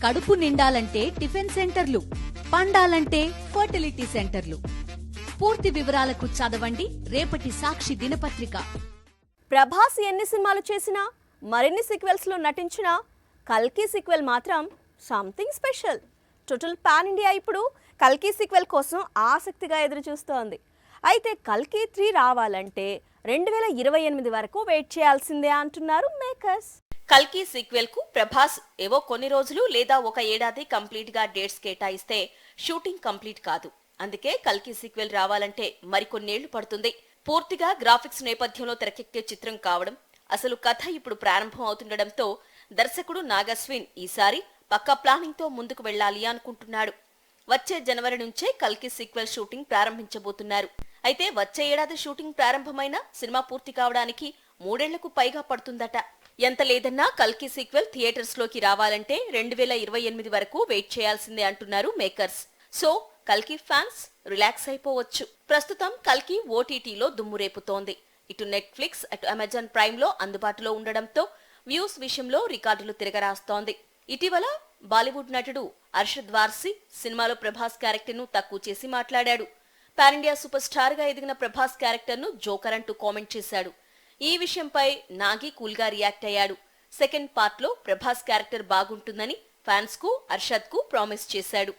కడుపు నిండాలంటే టిఫిన్ సెంటర్లు, పండాలంటే ఫర్టిలిటీ సెంటర్లు. పూర్తి వివరాలకు చదవండి రేపటి సాక్షి దినపత్రిక. ప్రభాస్ ఎన్ని సినిమాలు చేసినా, మరిన్ని సీక్వెల్స్ లో నటించినా కల్కి సీక్వెల్ మాత్రం something special. Total pan India ఇప్పుడు కల్కి సీక్వెల్ కోసం ఆసక్తిగా ఎదురు చూస్తోంది. అయితే కల్కి 3 రావాలంటే 2028 వరకు వెయిట్ చేయాల్సిందే అంటున్నారు మేకర్స్. కల్కి సీక్వెల్ కు ప్రభాస్ ఏవో కొన్ని రోజులు లేదా ఒక ఏడాది కంప్లీట్ గా డేట్స్ కేటాయిస్తే షూటింగ్ కంప్లీట్ కాదు. అందుకే కల్కి సీక్వెల్ రావాలంటే మరికొన్నేళ్లు పడుతుంది. పూర్తిగా గ్రాఫిక్స్ నేపథ్యంలో తెరకెక్కే చిత్రం కావడం, అసలు కథ ఇప్పుడు ప్రారంభం అవుతుండటంతో దర్శకుడు నాగస్విన్ ఈసారి పక్కా ప్లానింగ్ తో ముందుకు వెళ్లాలి అనుకుంటున్నాడు. వచ్చే జనవరి నుంచే కల్కి సీక్వెల్ షూటింగ్ ప్రారంభించబోతున్నారు. అయితే వచ్చే ఏడాది షూటింగ్ ప్రారంభమైన సినిమా పూర్తి కావడానికి 3 ఏళ్లకు పైగా పడుతుందట. ఎంత లేదన్నా కల్కి సీక్వెల్ థియేటర్స్ లోకి రావాలంటే 2028 వరకు వెయిట్ చేయాల్సిందే అంటున్నారు మేకర్స్. సో కల్కి ఫ్యాన్స్ రిలాక్స్ అయిపోవచ్చు. ప్రస్తుతం కల్కి ఓటీటీలో దుమ్ము రేపుతోంది. ఇటు నెట్ఫ్లిక్స్, అటు అమెజాన్ ప్రైమ్ లో అందుబాటులో ఉండడంతో వ్యూస్ విషయంలో రికార్డులు తిరగరాస్తోంది. ఇటీవల బాలీవుడ్ నటుడు అర్షద్ వార్సీ సినిమాలో ప్రభాస్ క్యారెక్టర్ ను తక్కువ చేసి మాట్లాడాడు. పాన్ ఇండియా సూపర్ స్టార్ గా ఎదిగిన ప్రభాస్ క్యారెక్టర్ ను జోకర్ అంటూ కామెంట్ చేశాడు. ఈ విషయంపై నాగి కూల్ గా రియాక్ట్ అయ్యాడు. సెకండ్ పార్ట్ లో ప్రభాస్ క్యారెక్టర్ బాగుంటుందని ఫ్యాన్స్ కు, అర్షద్ కు ప్రామిస్ చేశాడు.